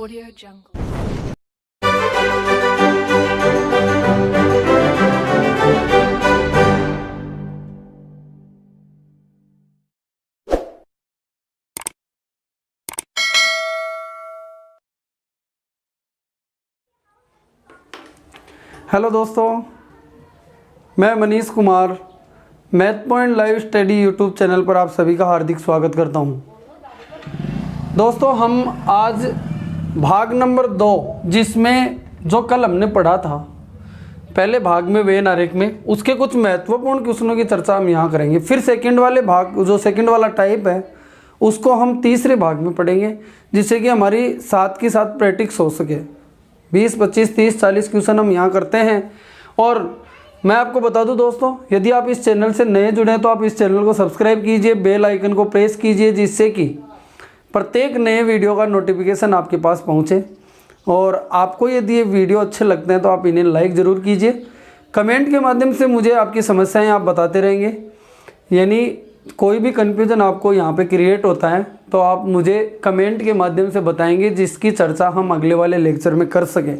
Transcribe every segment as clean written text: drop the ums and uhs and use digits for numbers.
Audio Jungle. Hello दोस्तों, मैं Manish Kumar math point live study YouTube channel पर आप सभी का हार्दिक स्वागत करता हूं। दोस्तों, हम आज भाग नंबर 2, जिसमें जो कल हमने पढ़ा था पहले भाग में वेन आरेख में, उसके कुछ महत्वपूर्ण क्वेश्चनों की चर्चा हम यहाँ करेंगे। फिर सेकंड वाले भाग, जो सेकंड वाला टाइप है, उसको हम तीसरे भाग में पढ़ेंगे, जिससे कि हमारी साथ की साथ प्रैक्टिस हो सके। 20, 25, 30, 40 क्वेश्चन हम यहाँ करते हैं। और मैं आपको बता दूं दोस्तों, यदि आप इस चैनल से नए जुड़े हैं तो आप इस चैनल को सब्सक्राइब कीजिए, बेल आइकन को प्रेस कीजिए, जिससे कि प्रत्येक नए वीडियो का नोटिफिकेशन आपके पास पहुंचे। और आपको यदि ये वीडियो अच्छे लगते हैं तो आप इन्हें लाइक ज़रूर कीजिए। कमेंट के माध्यम से मुझे आपकी समस्याएं आप बताते रहेंगे, यानी कोई भी कन्फ्यूज़न आपको यहाँ पे क्रिएट होता है तो आप मुझे कमेंट के माध्यम से बताएंगे, जिसकी चर्चा हम अगले वाले लेक्चर में कर सकें।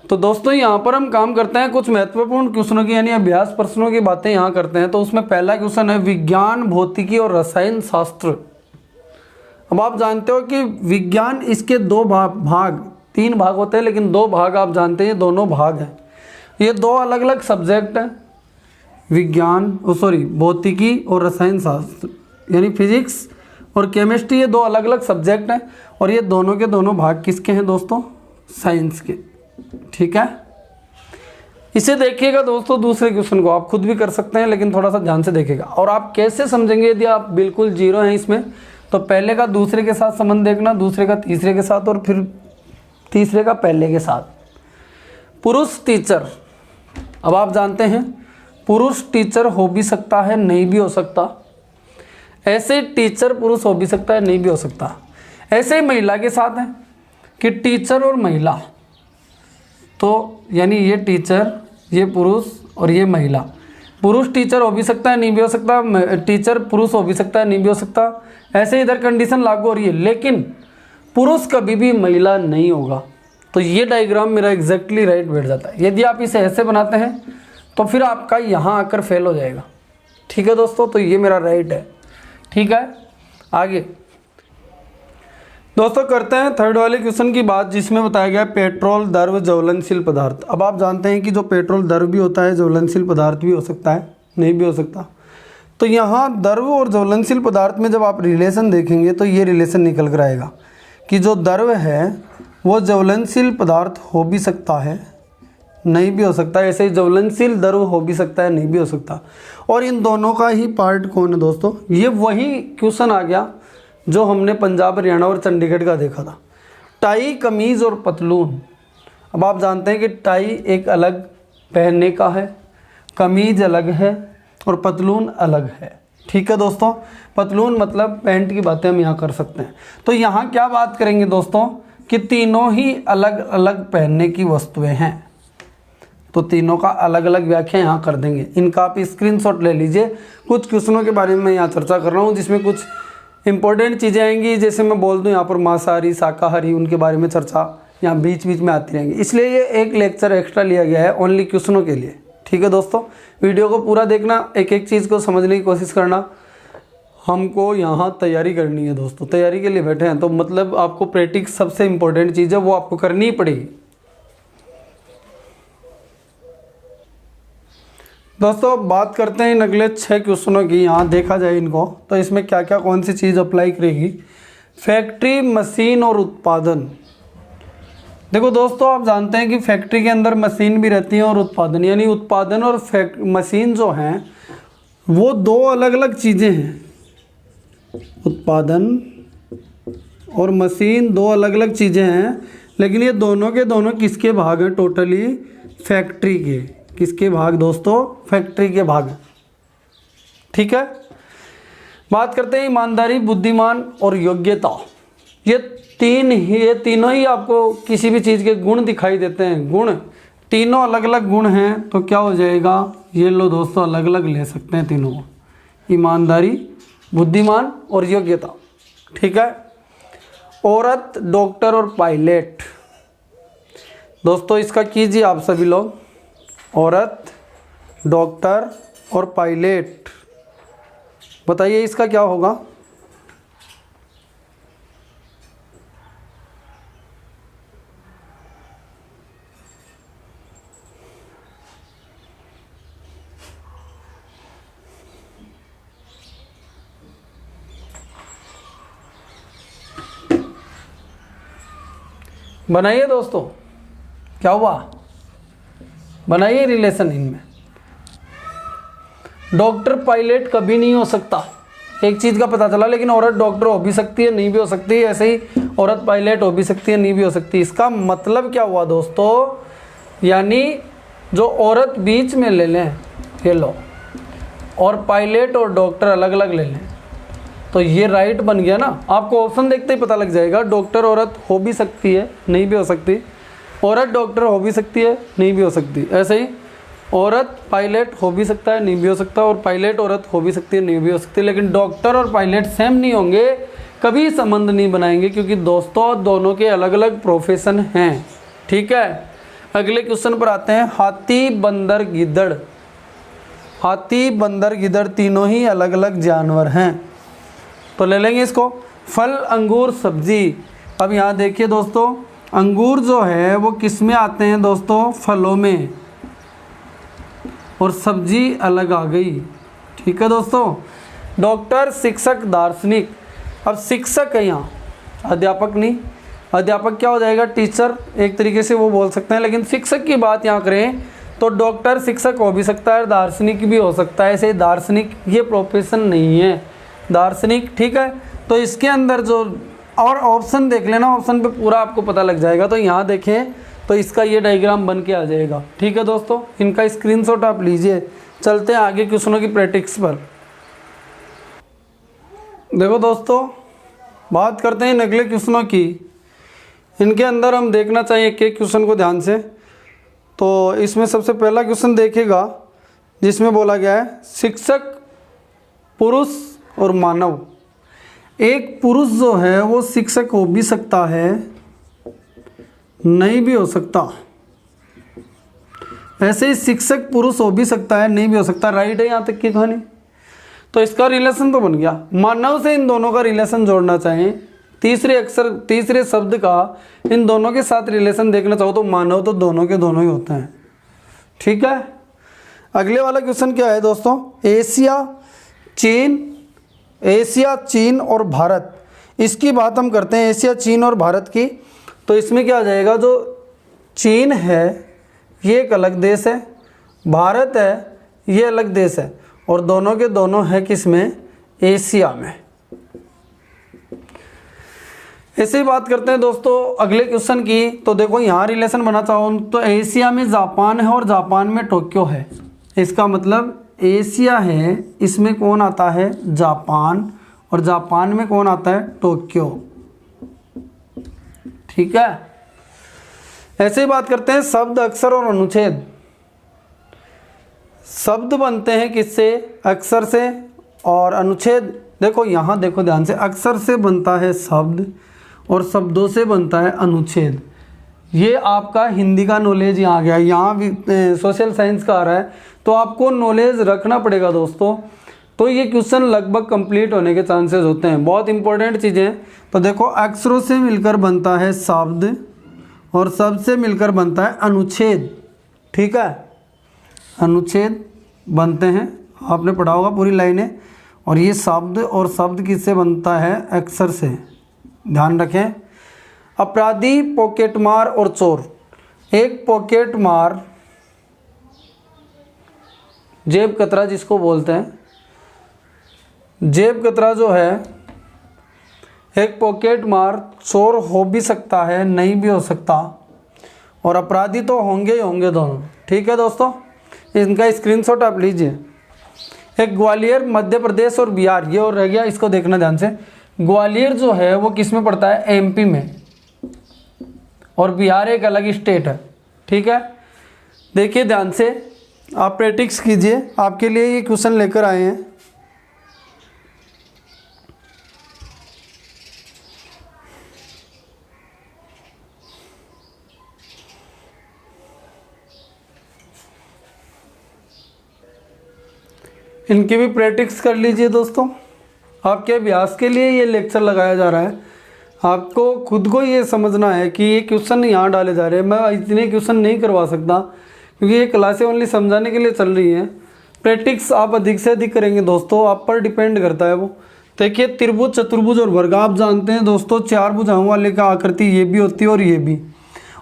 तो दोस्तों, यहाँ पर हम काम करते हैं कुछ महत्वपूर्ण क्वेश्चनों की, यानी अभ्यास प्रश्नों की बातें यहाँ करते हैं। तो उसमें पहला क्वेश्चन है विज्ञान, भौतिकी और रसायन शास्त्र। अब आप जानते हो कि विज्ञान, इसके दो भाग 3 भाग होते हैं, लेकिन 2 भाग आप जानते हैं, दोनों भाग हैं। ये 2 अलग अलग सब्जेक्ट हैं, विज्ञान भौतिकी और रसायन शास्त्र, यानी फिजिक्स और केमिस्ट्री। ये 2 अलग अलग सब्जेक्ट हैं और ये दोनों के दोनों भाग किसके हैं दोस्तों? साइंस के। ठीक है, इसे देखिएगा दोस्तों। दूसरे क्वेश्चन को आप खुद भी कर सकते हैं, लेकिन थोड़ा सा ध्यान से देखिएगा। और आप कैसे समझेंगे यदि आप बिल्कुल जीरो हैं इसमें, तो पहले का दूसरे के साथ संबंध देखना, दूसरे का तीसरे के साथ, और फिर तीसरे का पहले के साथ। पुरुष टीचर, अब आप जानते हैं पुरुष टीचर हो भी सकता है, नहीं भी हो सकता। ऐसे टीचर पुरुष हो भी सकता है, नहीं भी हो सकता। ऐसे ही महिला के साथ है कि टीचर और महिला, तो यानी ये टीचर, ये पुरुष और ये महिला। पुरुष टीचर हो भी सकता है, नहीं भी हो सकता। टीचर पुरुष हो भी सकता है, नहीं भी हो सकता। ऐसे इधर कंडीशन लागू हो रही है, लेकिन पुरुष कभी भी महिला नहीं होगा। तो ये डायग्राम मेरा एग्जैक्टली राइट बैठ जाता है। यदि आप इसे ऐसे बनाते हैं तो फिर आपका यहाँ आकर फेल हो जाएगा। ठीक है दोस्तों, तो ये मेरा राइट है। ठीक है, आगे दोस्तों करते हैं थर्ड वाले क्वेश्चन की बात, जिसमें बताया गया पेट्रोल, द्रव, ज्वलनशील पदार्थ। अब आप जानते हैं कि जो पेट्रोल द्रव भी होता है, ज्वलनशील पदार्थ भी हो सकता है, नहीं भी हो सकता। तो यहाँ द्रव और ज्वलनशील पदार्थ में जब आप रिलेशन देखेंगे तो ये रिलेशन निकल कर आएगा कि जो द्रव है वो ज्वलनशील पदार्थ हो भी सकता है, नहीं भी हो सकता। ऐसे ही ज्वलनशील द्रव हो भी सकता है, नहीं भी हो सकता। और इन दोनों का ही पार्ट कौन है दोस्तों? ये वही क्वेश्चन आ गया जो हमने पंजाब, हरियाणा और चंडीगढ़ का देखा था, टाई, कमीज़ और पतलून। अब आप जानते हैं कि टाई एक अलग पहनने का है, कमीज अलग है और पतलून अलग है। ठीक है दोस्तों, पतलून मतलब पैंट की बातें हम यहाँ कर सकते हैं। तो यहाँ क्या बात करेंगे दोस्तों कि तीनों ही अलग अलग पहनने की वस्तुएं हैं। तो तीनों का अलग अलग व्याख्या यहाँ कर देंगे। इनका आप स्क्रीनशॉट ले लीजिए। कुछ क्वेश्चनों के बारे में मैं यहाँ चर्चा कर रहा हूँ, जिसमें कुछ इंपॉर्टेंट चीज़ें आएंगी। जैसे मैं बोल दूँ यहाँ पर मांसाहारी, शाकाहारी, उनके बारे में चर्चा यहाँ बीच बीच में आती रहेंगी। इसलिए ये एक लेक्चर एक्स्ट्रा लिया गया है ओनली क्वेश्चनों के लिए। ठीक है दोस्तों, वीडियो को पूरा देखना, एक एक चीज़ को समझने की कोशिश करना। हमको यहाँ तैयारी करनी है दोस्तों, तैयारी के लिए बैठे हैं, तो मतलब आपको प्रैक्टिस सबसे इम्पोर्टेंट चीज़ है, वो आपको करनी ही पड़ेगी। दोस्तों बात करते हैं इन अगले 6 क्वेश्चनों की। यहाँ देखा जाए इनको तो इसमें क्या क्या कौन सी चीज़ अप्लाई करेगी। फैक्ट्री, मशीन और उत्पादन। देखो दोस्तों, आप जानते हैं कि फैक्ट्री के अंदर मशीन भी रहती है और उत्पादन, यानी उत्पादन और मशीन जो हैं वो 2 अलग अलग चीज़ें हैं। उत्पादन और मशीन 2 अलग अलग चीज़ें हैं, लेकिन ये दोनों के दोनों किसके भाग हैं? टोटली फैक्ट्री के। किसके भाग दोस्तों? फैक्ट्री के भाग। ठीक है, बात करते हैं ईमानदारी, बुद्धिमान और योग्यता। ये तीनों ही आपको किसी भी चीज़ के गुण दिखाई देते हैं। गुण तीनों अलग अलग गुण हैं, तो क्या हो जाएगा? ये लो दोस्तों, अलग अलग ले सकते हैं तीनों, ईमानदारी, बुद्धिमान और योग्यता। ठीक है, औरत, डॉक्टर और पायलट। दोस्तों इसका कीजिए आप सभी लोग, औरत, डॉक्टर और पायलट, बताइए इसका क्या होगा। बनाइए दोस्तों, क्या हुआ, बनाइए रिलेशन इनमें। डॉक्टर पायलट कभी नहीं हो सकता, एक चीज़ का पता चला, लेकिन औरत डॉक्टर हो भी सकती है, नहीं भी हो सकती, ऐसे ही औरत पायलट हो भी सकती है, नहीं भी हो सकती। इसका मतलब क्या हुआ दोस्तों, यानी जो औरत बीच में ले लें, ये लो, और पायलट और डॉक्टर अलग अलग ले लें, तो ये राइट बन गया ना। आपको ऑप्शन देखते ही पता लग जाएगा, डॉक्टर औरत हो भी सकती है, नहीं भी हो सकती, औरत डॉक्टर हो भी सकती है, नहीं भी हो सकती, ऐसे ही औरत पायलट हो भी सकता है, नहीं भी हो सकता, और पायलट औरत हो भी सकती है, नहीं भी हो सकती। लेकिन डॉक्टर और पायलट सेम नहीं होंगे, कभी संबंध नहीं बनाएंगे, क्योंकि दोस्तों दोनों के अलग अलग प्रोफेशन हैं। ठीक है, अगले क्वेश्चन पर आते हैं। हाथी, बंदर, गिद्दड़। हाथी, बंदर, गिद्दड़ तीनों ही अलग अलग जानवर हैं, तो ले लेंगे इसको। फल, अंगूर, सब्जी। अब यहाँ देखिए दोस्तों, अंगूर जो है वो किस में आते हैं दोस्तों, फलों में, और सब्जी अलग आ गई। ठीक है दोस्तों। डॉक्टर, शिक्षक, दार्शनिक। अब शिक्षक है यहाँ, अध्यापक नहीं। अध्यापक क्या हो जाएगा, टीचर, एक तरीके से वो बोल सकते हैं, लेकिन शिक्षक की बात यहाँ करें तो डॉक्टर शिक्षक हो भी सकता है, दार्शनिक भी हो सकता है। ऐसे दार्शनिक ये प्रोफेशन नहीं है, दार्शनिक। ठीक है, तो इसके अंदर जो और ऑप्शन देख लेना, ऑप्शन पे पूरा आपको पता लग जाएगा। तो यहाँ देखें तो इसका ये डायग्राम बन के आ जाएगा। ठीक है दोस्तों, इनका स्क्रीनशॉट आप लीजिए। चलते हैं आगे क्वेश्चनों की प्रैक्टिस पर। देखो दोस्तों, बात करते हैं अगले क्वेश्चनों की। इनके अंदर हम देखना चाहिए एक एक क्वेश्चन को ध्यान से। तो इसमें सबसे पहला क्वेश्चन देखेगा जिसमें बोला गया है शिक्षक, पुरुष और मानव। एक पुरुष जो है वो शिक्षक हो भी सकता है, नहीं भी हो सकता। ऐसे ही शिक्षक पुरुष हो भी सकता है, नहीं भी हो सकता। राइट है यहाँ तक की कहानी। तो इसका रिलेशन तो बन गया। मानव से इन दोनों का रिलेशन जोड़ना चाहें, तीसरे शब्द का इन दोनों के साथ रिलेशन देखना चाहो तो मानव तो दोनों के दोनों ही होते हैं। ठीक है, अगले वाला क्वेश्चन क्या है दोस्तों, एशिया, चीन और भारत। इसकी बात हम करते हैं, एशिया, चीन और भारत की। तो इसमें क्या आ जाएगा, जो चीन है ये एक अलग देश है, भारत है ये अलग देश है, और दोनों के दोनों है किस में, एशिया में। ऐसे ही बात करते हैं दोस्तों अगले क्वेश्चन की। तो देखो यहाँ रिलेशन बना चाहो तो एशिया में जापान है और जापान में टोक्यो है। इसका मतलब एशिया है, इसमें कौन आता है, जापान, और जापान में कौन आता है, टोक्यो। ठीक है, ऐसे ही बात करते हैं शब्द, अक्षर और अनुच्छेद। शब्द बनते हैं किससे, अक्षर से, और अनुच्छेद देखो यहाँ देखो ध्यान से, अक्षर से बनता है शब्द और शब्दों से बनता है अनुच्छेद। ये आपका हिंदी का नॉलेज यहाँ आ गया, यहाँ भी सोशल साइंस का आ रहा है, तो आपको नॉलेज रखना पड़ेगा दोस्तों। तो ये क्वेश्चन लगभग कंप्लीट होने के चांसेस होते हैं, बहुत इंपॉर्टेंट चीज़ें। तो देखो अक्षरों से मिलकर बनता है शब्द और शब्द से मिलकर बनता है अनुच्छेद। ठीक है, अनुच्छेद बनते हैं, आपने पढ़ा होगा पूरी लाइनें। और ये शब्द और शब्द किससे बनता है, अक्षर से, ध्यान रखें। अपराधी, पॉकेटमार और चोर। एक पॉकेटमार, जेब कतरा जिसको बोलते हैं, जेब कतरा जो है एक पॉकेटमार चोर हो भी सकता है, नहीं भी हो सकता, और अपराधी तो होंगे ही होंगे दोनों। ठीक है दोस्तों, इनका स्क्रीनशॉट आप लीजिए। एक ग्वालियर, मध्य प्रदेश और बिहार, ये और रह गया, इसको देखना ध्यान से। ग्वालियर जो है वो किस में पड़ता है, एमपी में, और बिहार एक अलग स्टेट है। ठीक है, देखिए ध्यान से, आप प्रैक्टिस कीजिए, आपके लिए ये क्वेश्चन लेकर आए हैं। इनकी भी प्रैक्टिस कर लीजिए दोस्तों। आपके अभ्यास के लिए ये लेक्चर लगाया जा रहा है। आपको खुद को ये समझना है कि ये क्वेश्चन यहाँ डाले जा रहे हैं। मैं इतने क्वेश्चन नहीं करवा सकता क्योंकि ये क्लासें ओनली समझाने के लिए चल रही हैं। प्रैक्टिस आप अधिक से अधिक करेंगे दोस्तों, आप पर डिपेंड करता है वो। देखिए त्रिभुज, चतुर्भुज और वर्ग आप जानते हैं दोस्तों, 4 भुजाओं वाले का आकृति ये भी होती है और ये भी।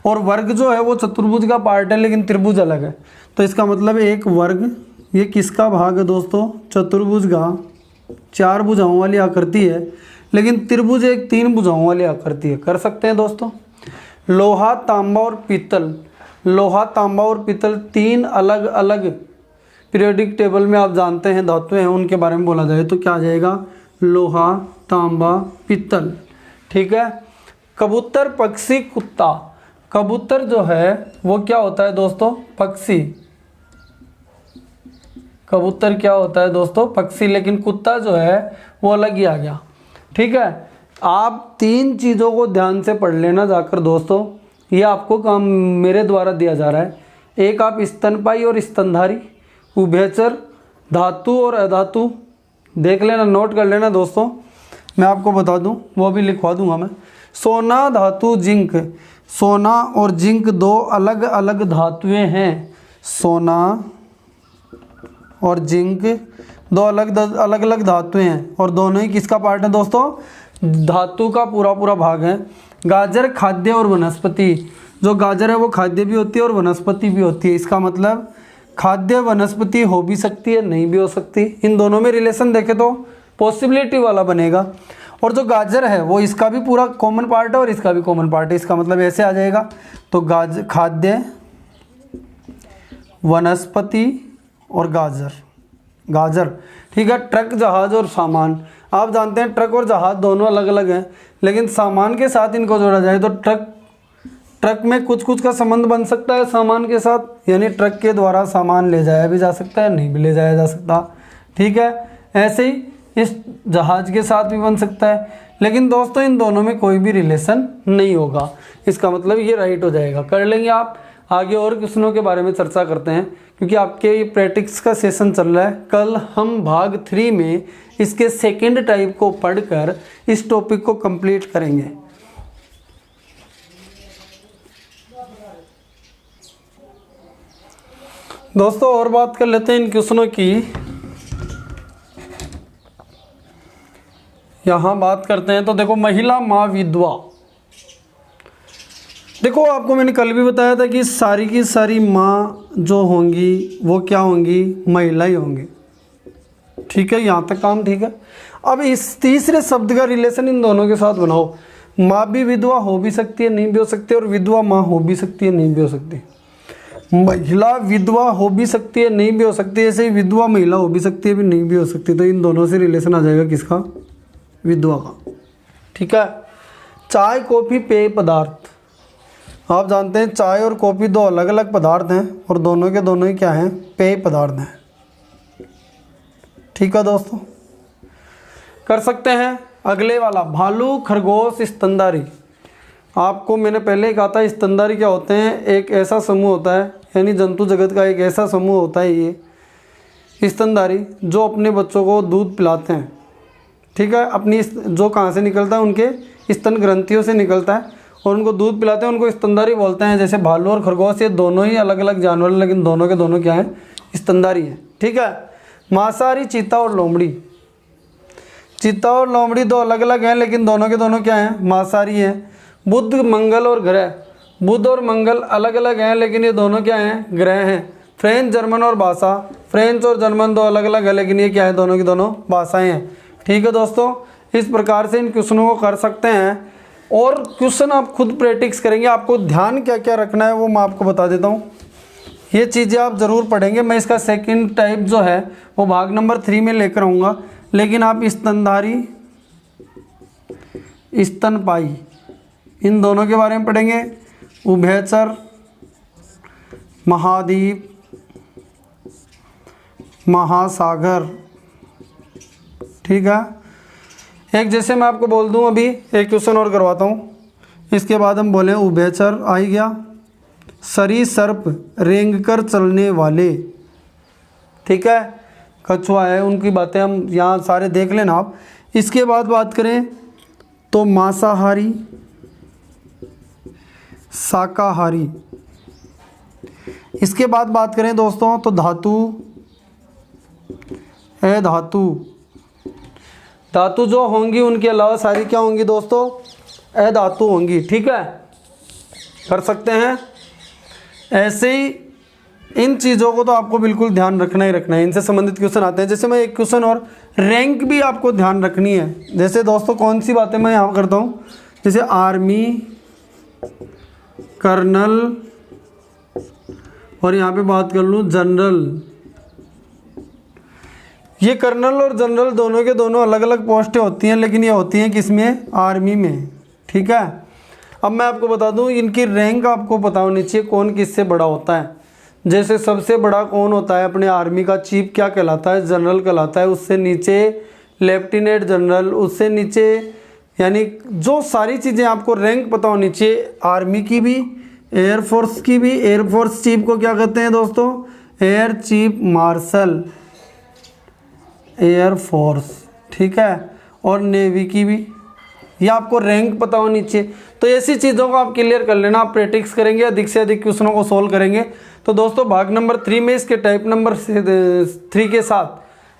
और वर्ग जो है वो चतुर्भुज का पार्ट है लेकिन त्रिभुज अलग है। तो इसका मतलब एक वर्ग ये किसका भाग है दोस्तों? चतुर्भुज का। 4 भुजाओं वाली आकृति है लेकिन त्रिभुज एक 3 भुजाओं वाली आकृति है। कर सकते हैं दोस्तों। लोहा, तांबा और पीतल, लोहा, तांबा और पीतल 3 अलग अलग पीरियोडिक टेबल में आप जानते हैं धातुएं हैं, उनके बारे में बोला जाए तो क्या आ जाएगा? लोहा, तांबा, पीतल। ठीक है। कबूतर, पक्षी, कुत्ता। कबूतर जो है वो क्या होता है दोस्तों? पक्षी। कबूतर क्या होता है दोस्तों? पक्षी। लेकिन कुत्ता जो है वो अलग ही आ गया। ठीक है। आप 3 चीज़ों को ध्यान से पढ़ लेना जाकर दोस्तों। ये आपको काम मेरे द्वारा दिया जा रहा है। एक आप स्तनपायी और स्तनधारी, उभयचर, धातु और अधातु देख लेना, नोट कर लेना दोस्तों। मैं आपको बता दूं, वो भी लिखवा दूंगा मैं। सोना, धातु, जिंक। सोना और जिंक 2 अलग अलग धातुएं हैं। सोना और जिंक 2 अलग अलग धातुएं हैं और दोनों ही किसका पार्ट है दोस्तों? धातु का पूरा पूरा भाग है। गाजर, खाद्य और वनस्पति। जो गाजर है वो खाद्य भी होती है और वनस्पति भी होती है। इसका मतलब खाद्य वनस्पति हो भी सकती है, नहीं भी हो सकती। इन दोनों में रिलेशन देखें तो पॉसिबिलिटी वाला बनेगा। और जो गाजर है वो इसका भी पूरा कॉमन पार्ट है और इसका भी कॉमन पार्ट है। इसका मतलब ऐसे आ जाएगा। तो खाद्य, वनस्पति और गाजर। गाजर। ठीक है। ट्रक, जहाज और सामान। आप जानते हैं ट्रक और जहाज दोनों अलग अलग हैं लेकिन सामान के साथ इनको जोड़ा जाए तो ट्रक में कुछ कुछ का संबंध बन सकता है सामान के साथ, यानी ट्रक के द्वारा सामान ले जाया भी जा सकता है, नहीं भी ले जाया जा सकता। ठीक है। ऐसे ही इस जहाज के साथ भी बन सकता है। लेकिन दोस्तों इन दोनों में कोई भी रिलेशन नहीं होगा। इसका मतलब ये राइट हो जाएगा। कर लेंगे आप। आगे और क्वेश्चनों के बारे में चर्चा करते हैं क्योंकि आपके ये प्रैक्टिस का सेशन चल रहा है। कल हम भाग 3 में इसके सेकंड टाइप को पढ़कर इस टॉपिक को कंप्लीट करेंगे। दोस्तों और बात कर लेते हैं इन क्वेश्चनों की। यहाँ बात करते हैं तो देखो, महिला, माँ, विधवा। देखो आपको मैंने कल भी बताया था कि सारी की सारी माँ जो होंगी वो क्या होंगी? महिला ही होंगी। ठीक है। यहाँ तक काम ठीक है। अब इस तीसरे शब्द का रिलेशन इन दोनों के साथ बनाओ। माँ भी विधवा हो भी सकती है, नहीं भी हो सकती, और विधवा माँ हो भी सकती है, नहीं भी हो सकती। महिला विधवा हो भी सकती है, नहीं भी हो सकती। ऐसे ही विधवा महिला हो भी सकती है, भी नहीं भी हो सकती। तो इन दोनों से रिलेशन आ जाएगा किसका? विधवा का। ठीक है। चाय, कॉफ़ी, पेय पदार्थ। आप जानते हैं चाय और कॉफ़ी 2 अलग अलग पदार्थ हैं और दोनों के दोनों ही क्या हैं? पेय पदार्थ हैं। ठीक है दोस्तों। कर सकते हैं अगले वाला, भालू, खरगोश, स्तनधारी। आपको मैंने पहले ही कहा था स्तनधारी क्या होते हैं? एक ऐसा समूह होता है, यानी जंतु जगत का एक ऐसा समूह होता है ये स्तनधारी, जो अपने बच्चों को दूध पिलाते हैं। ठीक है। अपनी जो कहाँ से निकलता है? उनके स्तन ग्रंथियों से निकलता है और उनको दूध पिलाते हैं, उनको स्तनधारी बोलते हैं। जैसे भालू और खरगोश ये दोनों ही अलग अलग जानवर हैं लेकिन दोनों के दोनों क्या हैं? स्तनधारी हैं। ठीक है। मांसाहारी, चीता और लोमड़ी। चीता और लोमड़ी 2 अलग अलग हैं लेकिन दोनों के दोनों क्या हैं? मांसाहारी हैं। बुध, मंगल और ग्रह। बुध और मंगल अलग अलग हैं लेकिन ये दोनों क्या हैं? ग्रह हैं। फ्रेंच, जर्मन और भाषा। फ्रेंच और जर्मन 2 अलग अलग है लेकिन ये क्या है? दोनों की दोनों भाषाएं हैं। ठीक है दोस्तों। इस प्रकार से इन क्वेश्चनों को कर सकते हैं और क्वेश्चन आप खुद प्रैक्टिस करेंगे। आपको ध्यान क्या क्या रखना है वो मैं आपको बता देता हूँ। ये चीज़ें आप ज़रूर पढ़ेंगे। मैं इसका सेकंड टाइप जो है वो भाग नंबर 3 में लेकर आऊँगा। लेकिन आप स्तनधारी, स्तनपायी, इन दोनों के बारे में पढ़ेंगे। उभयचर, महाद्वीप, महासागर। ठीक है। एक जैसे मैं आपको बोल दूं, अभी एक क्वेश्चन और करवाता हूं, इसके बाद हम बोले उभयचर आ ही गया। सरीसृप, रेंग कर चलने वाले। ठीक है। कछुआ है, उनकी बातें हम यहाँ सारे देख लेना आप। इसके बाद बात करें तो मांसाहारी, शाकाहारी। इसके बाद बात करें दोस्तों तो धातु, अधातु। धातु जो होंगी उनके अलावा सारी क्या होंगी दोस्तों, अधातु होंगी। ठीक है, कर सकते हैं। ऐसे ही इन चीज़ों को तो आपको बिल्कुल ध्यान रखना ही रखना है, इनसे संबंधित क्वेश्चन आते हैं। जैसे मैं एक क्वेश्चन और, रैंक भी आपको ध्यान रखनी है। जैसे दोस्तों कौन सी बातें मैं यहाँ करता हूँ, जैसे आर्मी, कर्नल, और यहाँ पे बात कर लूँ जनरल। ये कर्नल और जनरल दोनों के दोनों अलग अलग पोस्टें होती हैं, लेकिन ये होती हैं किस में, आर्मी में। ठीक है, अब मैं आपको बता दूं इनकी रैंक आपको पता होनी चाहिए, कौन किससे बड़ा होता है। जैसे सबसे बड़ा कौन होता है अपने आर्मी का, चीफ क्या कहलाता है, जनरल कहलाता है। उससे नीचे लेफ्टिनेंट जनरल, उससे नीचे, यानी जो सारी चीज़ें आपको रैंक पता होनी चाहिए, आर्मी की भी, एयरफोर्स की भी। एयरफोर्स चीफ को क्या कहते हैं दोस्तों, एयर चीफ मार्शल, एयरफोर्स। ठीक है, और नेवी की भी, ये आपको रैंक पता होनी चाहिए। तो ऐसी चीज़ों को आप क्लियर कर लेना, आप प्रैक्टिस करेंगे, अधिक से अधिक क्वेश्चनों को सोल्व करेंगे। तो दोस्तों भाग नंबर 3 में इसके टाइप नंबर 3 के साथ,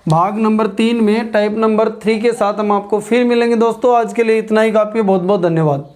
भाग नंबर 3 में टाइप नंबर 3 के साथ हम आपको फिर मिलेंगे दोस्तों। आज के लिए इतना ही काफ़ी है, बहुत बहुत धन्यवाद।